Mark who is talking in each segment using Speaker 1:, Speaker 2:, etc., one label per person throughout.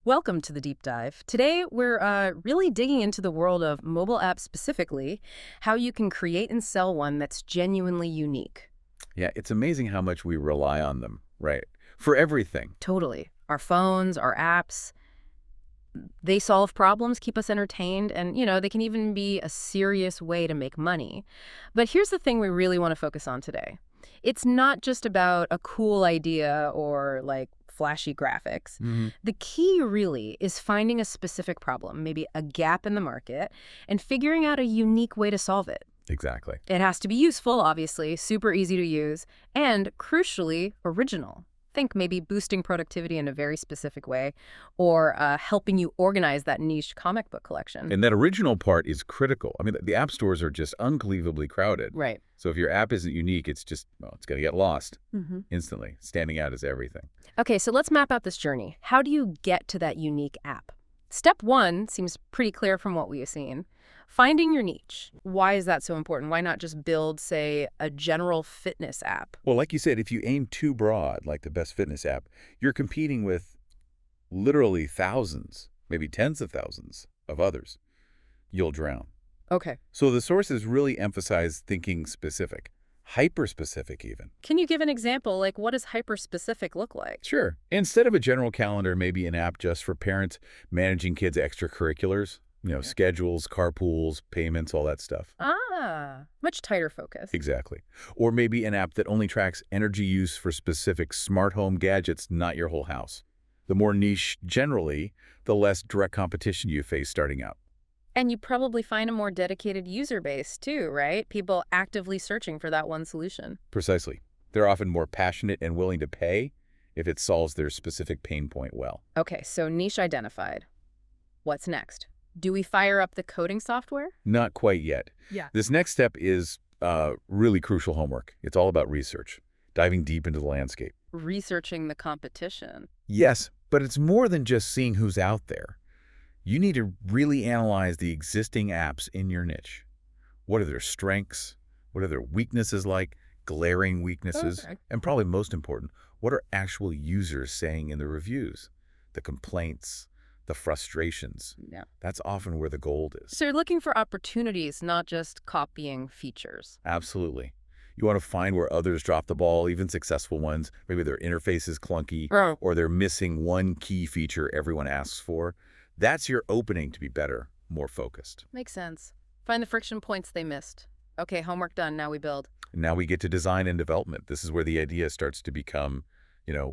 Speaker 1: Welcome to the deep dive. Today, we're really digging into the world of mobile apps specifically, how you can create and sell one that's genuinely unique.
Speaker 2: Yeah, it's amazing how much we rely on them, right? For everything.
Speaker 1: Totally. Our phones, our apps, they solve problems, keep us entertained, and, they can even be a serious way to make money. But here's the thing we really want to focus on today. It's not just about a cool idea or, like, flashy graphics. The key really is finding a specific problem, maybe a gap in the market, and figuring out a unique way to solve it.
Speaker 2: Exactly.
Speaker 1: It has to be useful, obviously, super easy to use, and crucially, original. Think maybe boosting productivity in a very specific way, or helping you organize that niche comic book collection.
Speaker 2: And that original part is critical. I mean, the app stores are just unbelievably crowded.
Speaker 1: Right.
Speaker 2: So if your app isn't unique, it's just, well, it's going to get lost instantly. Standing out is everything.
Speaker 1: Okay, so let's map out this journey. How do you get to that unique app? Step one seems pretty clear from what we have seen. Finding your niche. Why is that so important? Why not just build, say, a general fitness app?
Speaker 2: Well, like you said, if you aim too broad, like the best fitness app, you're competing with literally thousands, maybe tens of thousands of others. You'll drown.
Speaker 1: Okay.
Speaker 2: So the sources really emphasize thinking specific, hyper-specific even.
Speaker 1: Can you give an example? Like, what does hyper-specific look like?
Speaker 2: Sure. Instead of a general calendar, maybe an app just for parents managing kids' extracurriculars, schedules, carpools, payments, all that stuff.
Speaker 1: Ah, much tighter focus.
Speaker 2: Exactly. Or maybe an app that only tracks energy use for specific smart home gadgets, not your whole house. The more niche generally, the less direct competition you face starting out.
Speaker 1: And you probably find a more dedicated user base too, right? People actively searching for that one solution.
Speaker 2: Precisely. They're often more passionate and willing to pay if it solves their specific pain point well.
Speaker 1: Okay, so niche identified. What's next? Do we fire up the coding software?
Speaker 2: Not quite yet.
Speaker 1: Yeah.
Speaker 2: This next step is really crucial homework. It's all about research, diving deep into the landscape.
Speaker 1: Researching the competition.
Speaker 2: Yes, but it's more than just seeing who's out there. You need to really analyze the existing apps in your niche. What are their strengths? What are their weaknesses like? Glaring weaknesses?
Speaker 1: Okay.
Speaker 2: And probably most important, what are actual users saying in the reviews? The complaints, the frustrations.
Speaker 1: Yeah.
Speaker 2: That's often where the gold is.
Speaker 1: So you're looking for opportunities, not just copying features.
Speaker 2: Absolutely. You want to find where others drop the ball, even successful ones. Maybe their interface is clunky, or they're missing one key feature everyone asks for. That's your opening to be better, more focused.
Speaker 1: Makes sense. Find the friction points they missed. Okay, homework done. Now we build.
Speaker 2: Now we get to design and development. This is where the idea starts to become,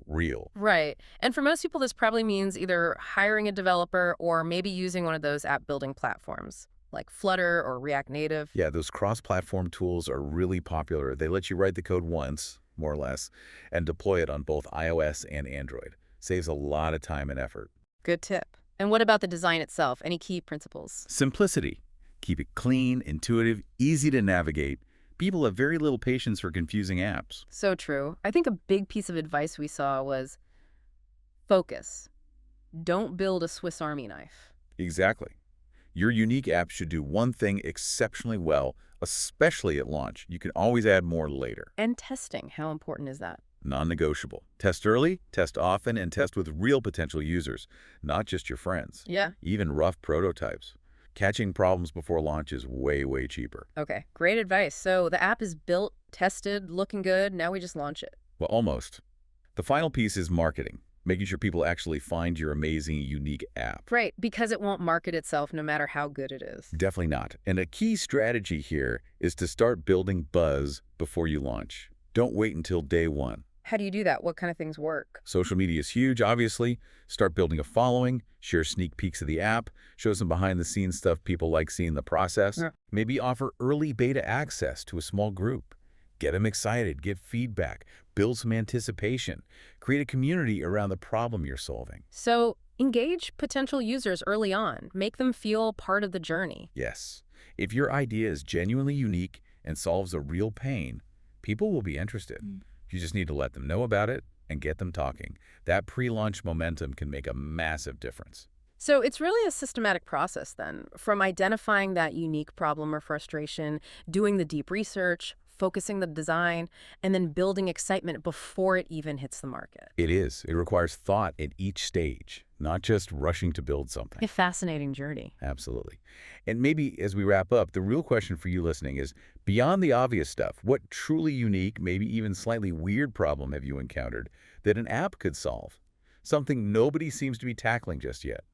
Speaker 2: real.
Speaker 1: Right. And for most people, this probably means either hiring a developer or maybe using one of those app building platforms like Flutter or React Native.
Speaker 2: Yeah, those cross-platform tools are really popular. They let you write the code once, more or less, and deploy it on both iOS and Android. Saves a lot of time and effort.
Speaker 1: Good tip. And what about the design itself? Any key principles?
Speaker 2: Simplicity. Keep it clean, intuitive, easy to navigate. People have very little patience for confusing apps.
Speaker 1: So true. I think a big piece of advice we saw was focus. Don't build a Swiss Army knife.
Speaker 2: Exactly. Your unique app should do one thing exceptionally well, especially at launch. You can always add more later.
Speaker 1: And testing. How important is that?
Speaker 2: Non-negotiable. Test early, test often, and test with real potential users, not just your friends.
Speaker 1: Yeah.
Speaker 2: Even rough prototypes. Catching problems before launch is way, way cheaper.
Speaker 1: Okay, great advice. So the app is built, tested, looking good. Now we just launch it.
Speaker 2: Well, almost. The final piece is marketing, making sure people actually find your amazing, unique app.
Speaker 1: Right, because it won't market itself no matter how good it is.
Speaker 2: Definitely not. And a key strategy here is to start building buzz before you launch. Don't wait until day one.
Speaker 1: How do you do that? What kind of things work?
Speaker 2: Social media is huge, obviously. Start building a following, share sneak peeks of the app, show some behind-the-scenes stuff people like seeing the process.
Speaker 1: Yeah.
Speaker 2: Maybe offer early beta access to a small group. Get them excited, give feedback, build some anticipation. Create a community around the problem you're solving.
Speaker 1: So engage potential users early on. Make them feel part of the journey.
Speaker 2: Yes. If your idea is genuinely unique and solves a real pain, people will be interested. You just need to let them know about it and get them talking. That pre-launch momentum can make a massive difference.
Speaker 1: So it's really a systematic process then, from identifying that unique problem or frustration, doing the deep research, focusing the design, and then building excitement before it even hits the market.
Speaker 2: It is. It requires thought at each stage. not just rushing to build something.
Speaker 1: A fascinating journey.
Speaker 2: Absolutely. And maybe as we wrap up, the real question for you listening is, beyond the obvious stuff, what truly unique, maybe even slightly weird problem have you encountered that an app could solve? Something nobody seems to be tackling just yet.